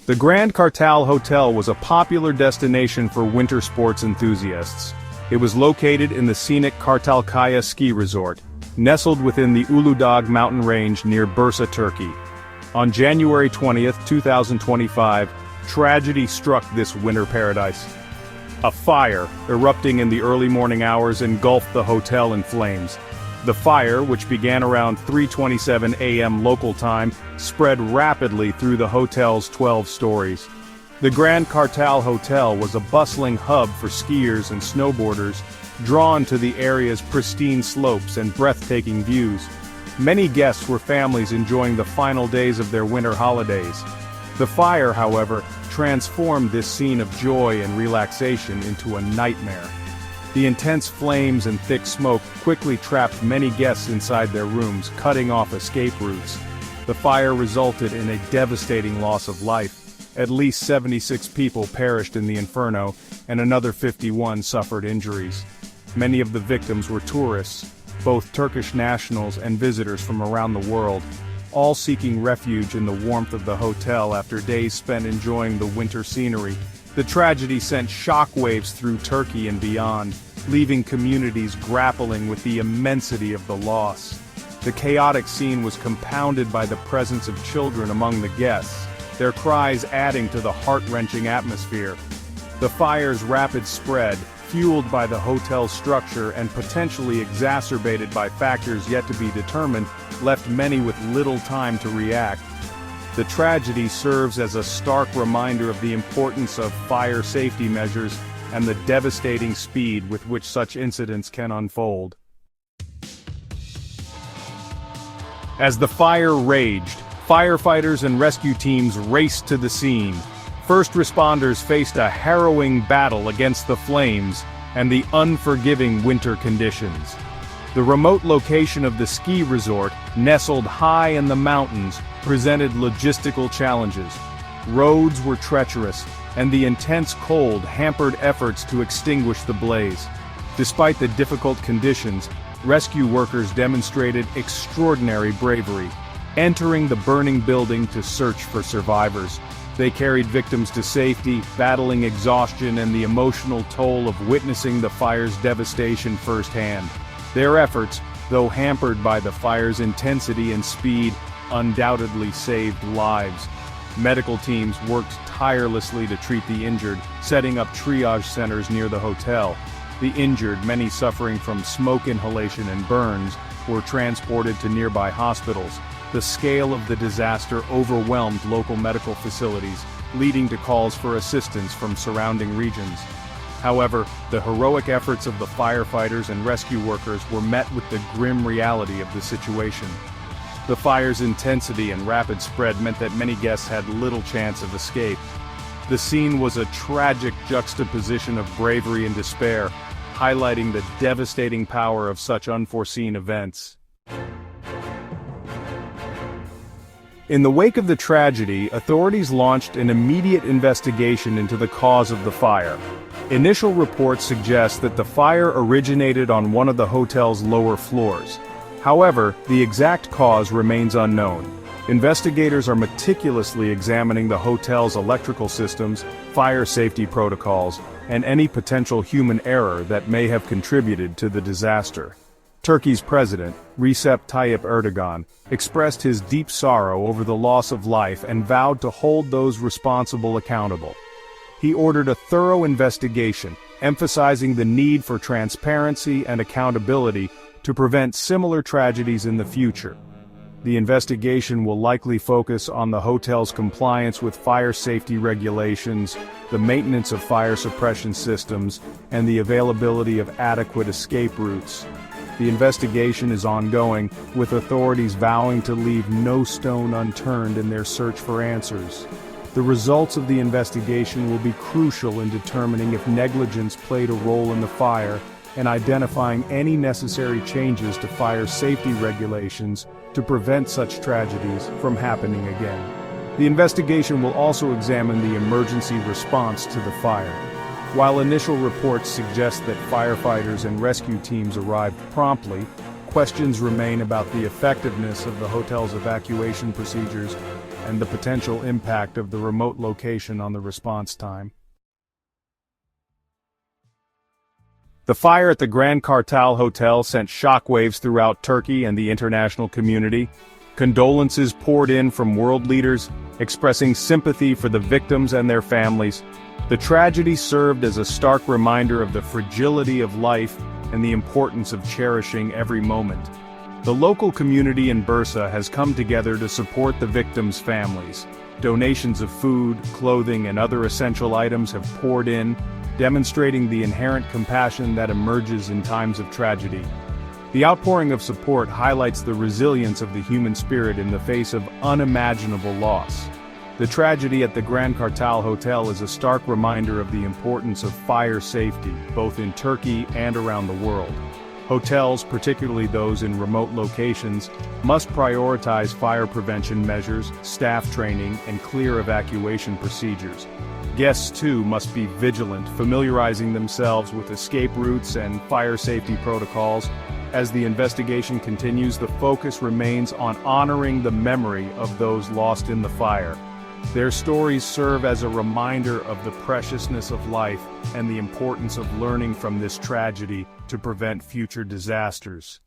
The Grand Cartal Hotel was a popular destination for winter sports enthusiasts. It was located in the scenic Kartalkaya ski resort, nestled within the Uludağ mountain range near Bursa, Turkey. On January 20, 2025, tragedy struck this winter paradise. A fire, erupting in the early morning hours, engulfed the hotel in flames. The fire, which began around 3:27 a.m. local time, spread rapidly through the hotel's 12 stories. The Grand Cartal Hotel was a bustling hub for skiers and snowboarders, drawn to the area's pristine slopes and breathtaking views. Many guests were families enjoying the final days of their winter holidays. The fire, however, transformed this scene of joy and relaxation into a nightmare. The intense flames and thick smoke quickly trapped many guests inside their rooms, cutting off escape routes. The fire resulted in a devastating loss of life. At least 76 people perished in the inferno, and another 51 suffered injuries. Many of the victims were tourists, both Turkish nationals and visitors from around the world, all seeking refuge in the warmth of the hotel after days spent enjoying the winter scenery. The tragedy sent shockwaves through Turkey and beyond, leaving communities grappling with the immensity of the loss. The chaotic scene was compounded by the presence of children among the guests, their cries adding to the heart-wrenching atmosphere. The fire's rapid spread, fueled by the hotel's structure and potentially exacerbated by factors yet to be determined, left many with little time to react. The tragedy serves as a stark reminder of the importance of fire safety measures and the devastating speed with which such incidents can unfold. As the fire raged, firefighters and rescue teams raced to the scene. First responders faced a harrowing battle against the flames and the unforgiving winter conditions. The remote location of the ski resort, nestled high in the mountains, presented logistical challenges. Roads were treacherous, and the intense cold hampered efforts to extinguish the blaze. Despite the difficult conditions, rescue workers demonstrated extraordinary bravery, entering the burning building to search for survivors. They carried victims to safety, battling exhaustion and the emotional toll of witnessing the fire's devastation firsthand. Their efforts, though hampered by the fire's intensity and speed, undoubtedly saved lives. Medical teams worked tirelessly to treat the injured, setting up triage centers near the hotel. The injured, many suffering from smoke inhalation and burns, were transported to nearby hospitals. The scale of the disaster overwhelmed local medical facilities, leading to calls for assistance from surrounding regions. However, the heroic efforts of the firefighters and rescue workers were met with the grim reality of the situation. The fire's intensity and rapid spread meant that many guests had little chance of escape. The scene was a tragic juxtaposition of bravery and despair, highlighting the devastating power of such unforeseen events. In the wake of the tragedy, authorities launched an immediate investigation into the cause of the fire. Initial reports suggest that the fire originated on one of the hotel's lower floors. However, the exact cause remains unknown. Investigators are meticulously examining the hotel's electrical systems, fire safety protocols, and any potential human error that may have contributed to the disaster. Turkey's president, Recep Tayyip Erdogan, expressed his deep sorrow over the loss of life and vowed to hold those responsible accountable. He ordered a thorough investigation, emphasizing the need for transparency and accountability to prevent similar tragedies in the future. The investigation will likely focus on the hotel's compliance with fire safety regulations, the maintenance of fire suppression systems, and the availability of adequate escape routes. The investigation is ongoing, with authorities vowing to leave no stone unturned in their search for answers. The results of the investigation will be crucial in determining if negligence played a role in the fire and identifying any necessary changes to fire safety regulations to prevent such tragedies from happening again. The investigation will also examine the emergency response to the fire. While initial reports suggest that firefighters and rescue teams arrived promptly, questions remain about the effectiveness of the hotel's evacuation procedures and the potential impact of the remote location on the response time. The fire at the Grand Kartal Hotel sent shockwaves throughout Turkey and the international community. Condolences poured in from world leaders, expressing sympathy for the victims and their families. The tragedy served as a stark reminder of the fragility of life and the importance of cherishing every moment. The local community in Bursa has come together to support the victims' families. Donations of food, clothing, and other essential items have poured in, demonstrating the inherent compassion that emerges in times of tragedy. The outpouring of support highlights the resilience of the human spirit in the face of unimaginable loss. The tragedy at the Grand Kartal Hotel is a stark reminder of the importance of fire safety, both in Turkey and around the world. Hotels, particularly those in remote locations, must prioritize fire prevention measures, staff training, and clear evacuation procedures. Guests, too, must be vigilant, familiarizing themselves with escape routes and fire safety protocols. As the investigation continues, the focus remains on honoring the memory of those lost in the fire. Their stories serve as a reminder of the preciousness of life and the importance of learning from this tragedy to prevent future disasters.